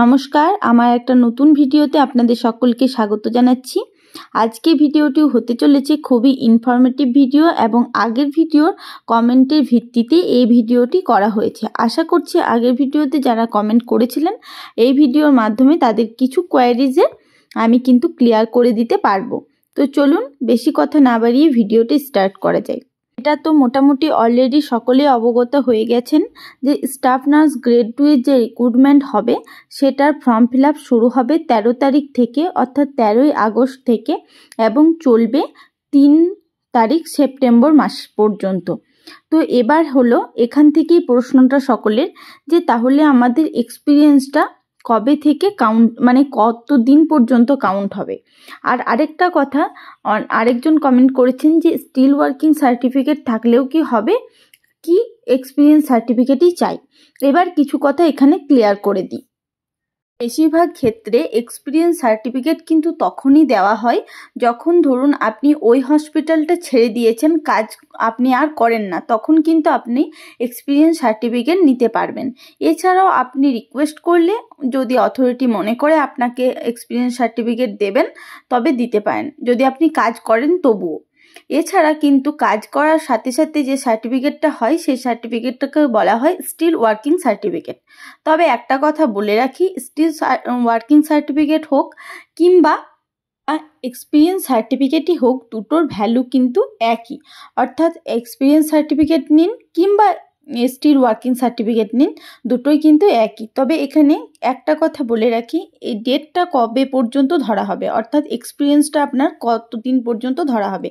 নমস্কার, আমার একটা নতুন ভিডিওতে আপনাদের সকলকে স্বাগত জানাচ্ছি। আজকে ভিডিওটি হতে চলেছে খুবই ইনফরমেটিভ ভিডিও এবং আগের ভিডিওর কমেন্টের ভিত্তিতে এই ভিডিওটি করা হয়েছে। আশা করছি আগের ভিডিওতে যারা কমেন্ট করেছিলেন এই ভিডিওর মাধ্যমে তাদের কিছু কোয়ারিজে আমি কিন্তু ক্লিয়ার করে দিতে পারবো। তো চলুন বেশি কথা না বাড়িয়ে ভিডিওটি স্টার্ট করা যায়। এটা তো মোটামুটি অলরেডি সকলেই অবগত হয়ে গেছেন যে স্টাফ নার্স গ্রেড 2 এর যে রিক্রুটমেন্ট হবে সেটার ফর্ম ফিল আপ শুরু হবে 13 তারিখ থেকে, অর্থাৎ 13ই আগস্ট থেকে, এবং চলবে 3 তারিখ সেপ্টেম্বর মাস পর্যন্ত। তো এবার হলো এখান থেকেই প্রশ্নটা সকলের যে তাহলে আমাদের এক্সপিরিয়েন্সটা কবে থেকে কাউন্ট, মানে কত দিন পর্যন্ত কাউন্ট হবে। আর আরেকটা কথা, আরেকজন কমেন্ট করেছেন যে স্টিল ওয়ার্কিং সার্টিফিকেট থাকলেও কি হবে, কি এক্সপিরিয়েন্স সার্টিফিকেটই চাই। এবার কিছু কথা এখানে ক্লিয়ার করে দিই। বেশিরভাগ ক্ষেত্রে এক্সপিরিয়েন্স সার্টিফিকেট কিন্তু তখনই দেওয়া হয় যখন ধরুন আপনি ওই হসপিটালটা ছেড়ে দিয়েছেন, কাজ আপনি আর করেন না, তখন কিন্তু আপনি এক্সপিরিয়েন্স সার্টিফিকেট নিতে পারবেন। এছাড়াও আপনি রিকোয়েস্ট করলে যদি অথরিটি মনে করে আপনাকে এক্সপিরিয়েন্স সার্টিফিকেট দেবেন তবে দিতে পারেন, যদি আপনি কাজ করেন তবুও। এছাড়া কিন্তু কাজ করার সাথে সাথে যে সার্টিফিকেটটা হয় সেই সার্টিফিকেটটাকে বলা হয় স্টিল ওয়ার্কিং সার্টিফিকেট। তবে একটা কথা বলে রাখি, স্টিল ওয়ার্কিং সার্টিফিকেট হোক কিংবা এক্সপিরিয়েন্স সার্টিফিকেটই হোক, দুটোর ভ্যালু কিন্তু একই। অর্থাৎ এক্সপিরিয়েন্স সার্টিফিকেট নিন কিংবা স্টিল ওয়ার্কিং সার্টিফিকেট নিন, দুটোই কিন্তু একই। তবে এখানে একটা কথা বলে রাখি, এই ডেটটা কবে পর্যন্ত ধরা হবে, অর্থাৎ এক্সপিরিয়েন্সটা আপনার কতদিন পর্যন্ত ধরা হবে।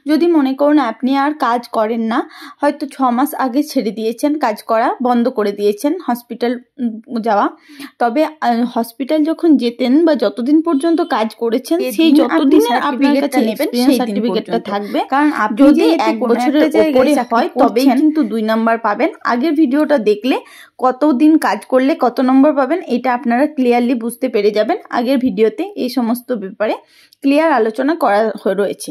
যদি মনে করুন আপনি আর কাজ করেন না, হয়তো 6 মাস আগে ছেড়ে দিয়েছেন, কাজ করা বন্ধ করে দিয়েছেন, হসপিটাল যাওয়া, তবে হসপিটাল যখন যেতেন বা যতদিন পর্যন্ত কাজ করেছেন সেই যতদিনের আপনার কাছে নেবেন সেই সার্টিফিকেটটা থাকবে। কারণ আপনি যদি 1 বছরের উপরে হয় তবেই কিন্তু 2 নম্বর পাবেন। আগের ভিডিওটা দেখলে কতদিন কাজ করলে কত নম্বর পাবেন এটা আপনারা ক্লিয়ারলি বুঝতে পেরে যাবেন। আগের ভিডিওতে এই সমস্ত ব্যাপারে ক্লিয়ার আলোচনা করা রয়েছে।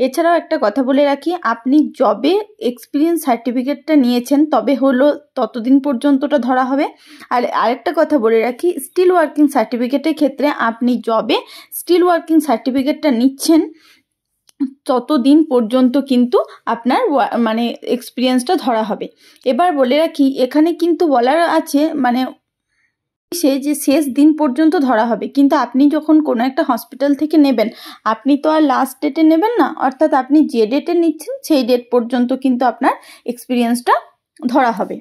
এছাড়াও একটা কথা বলে রাখি, আপনি যবে এক্সপিরিয়েন্স সার্টিফিকেটটা নিয়েছেন তবে হলো ততদিন পর্যন্তটা ধরা হবে। আর আরেকটা কথা বলে রাখি, স্টিল ওয়ার্কিং সার্টিফিকেটের ক্ষেত্রে আপনি যবে স্টিল ওয়ার্কিং সার্টিফিকেটটা নিচ্ছেন ততদিন পর্যন্ত কিন্তু আপনার মানে এক্সপিরিয়েন্সটা ধরা হবে। এবার বলে রাখি, এখানে কিন্তু বলার আছে মানে যে শেষ দিন পর্যন্ত ধরা হবে, কিন্তু আপনি যখন কোনো একটা হসপিটাল থেকে নেবেন আপনি তো আর লাস্ট ডেটে নেবেন না, অর্থাৎ আপনি যে ডেটে নিচ্ছেন সেই ডেট পর্যন্ত কিন্তু আপনার এক্সপিরিয়েন্সটা ধরা হবে।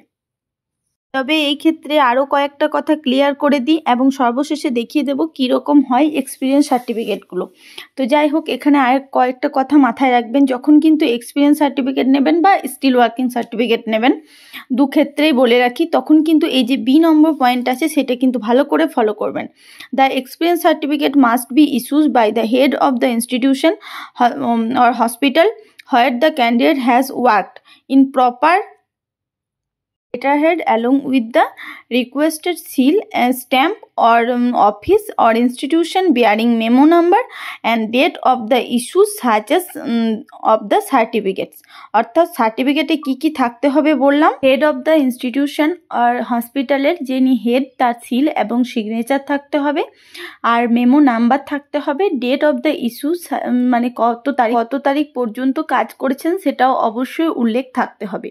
তবে এই ক্ষেত্রে আরও কয়েকটা কথা ক্লিয়ার করে দিই এবং সর্বশেষে দেখিয়ে দেবো কীরকম হয় এক্সপিরিয়েন্স সার্টিফিকেটগুলো। তো যাই হোক, এখানে আর কয়েকটা কথা মাথায় রাখবেন, যখন কিন্তু এক্সপিরিয়েন্স সার্টিফিকেট নেবেন বা স্টিল ওয়ার্কিং সার্টিফিকেট নেবেন, দু ক্ষেত্রেই বলে রাখি, তখন কিন্তু এই যে বি নম্বর পয়েন্ট আছে সেটা কিন্তু ভালো করে ফলো করবেন। The experience certificate must be issued by the head of the institution or hospital where the candidate has worked in proper letterhead along with the requested seal, stamp or office or institution bearing memo number and date of the issue such as of the certificates। অর্থাৎ সার্টিফিকেটে কি কি থাকতে হবে বললাম, head of the institution আর হসপিটালের যিনি head তার সিল এবং সিগনেচার থাকতে হবে, আর মেমো নাম্বার থাকতে হবে, ডেট অফ দ্য ইস্যু মানে কত তারিখ পর্যন্ত কাজ করেছেন সেটাও অবশ্যই উল্লেখ থাকতে হবে।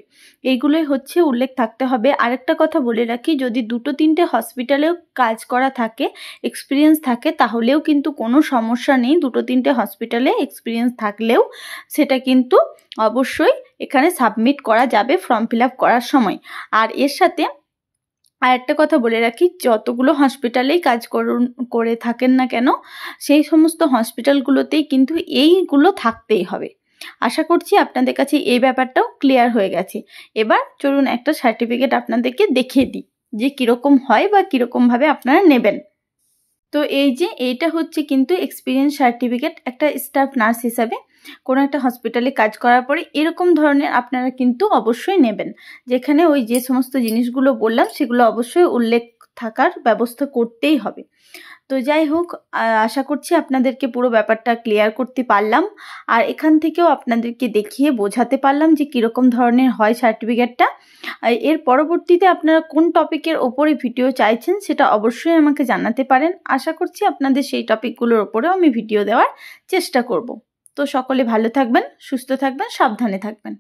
এইগুলোই হচ্ছে উল্লেখ থাকতে হবে। আরেকটা কথা বলে রাখি, যদি 2-3টে হসপিটালেও কাজ করা থাকে, এক্সপিরিয়েন্স থাকে, তাহলেও কিন্তু কোনো সমস্যা নেই। 2-3টে হসপিটালে এক্সপিরিয়েন্স থাকলেও সেটা কিন্তু অবশ্যই এখানে সাবমিট করা যাবে ফর্ম ফিল আপ করার সময়। আর এর সাথে আর একটা কথা বলে রাখি, যতগুলো হসপিটালেই কাজ করে থাকেন না কেন সেই সমস্ত হসপিটালগুলোতেই কিন্তু এইগুলো থাকতেই হবে। আশা করছি আপনাদের কাছে এই ব্যাপারটাও ক্লিয়ার হয়ে গেছে। এবার চলুন একটা সার্টিফিকেট আপনাদেরকে দেখিয়ে দিই যে কীরকম হয় বা কীরকমভাবে আপনারা নেবেন। তো এই যে এইটা হচ্ছে কিন্তু এক্সপিরিয়েন্স সার্টিফিকেট। একটা স্টাফ নার্স হিসাবে কোনো একটা হসপিটালে কাজ করার পরে এরকম ধরনের আপনারা কিন্তু অবশ্যই নেবেন, যেখানে ওই যে সমস্ত জিনিসগুলো বললাম সেগুলো অবশ্যই উল্লেখ থাকার ব্যবস্থা করতেই হবে। তো যাই হোক, আশা করছি আপনাদেরকে পুরো ব্যাপারটা ক্লিয়ার করতে পারলাম, আর এখান থেকেও আপনাদেরকে দেখিয়ে বোঝাতে পারলাম যে কীরকম ধরনের হয় সার্টিফিকেটটা। এর পরবর্তীতে আপনারা কোন টপিকের ওপরে ভিডিও চাইছেন সেটা অবশ্যই আমাকে জানাতে পারেন। আশা করছি আপনাদের সেই টপিকগুলোর ওপরেও আমি ভিডিও দেওয়ার চেষ্টা করব। তো সকলে ভালো থাকবেন, সুস্থ থাকবেন, সাবধানে থাকবেন।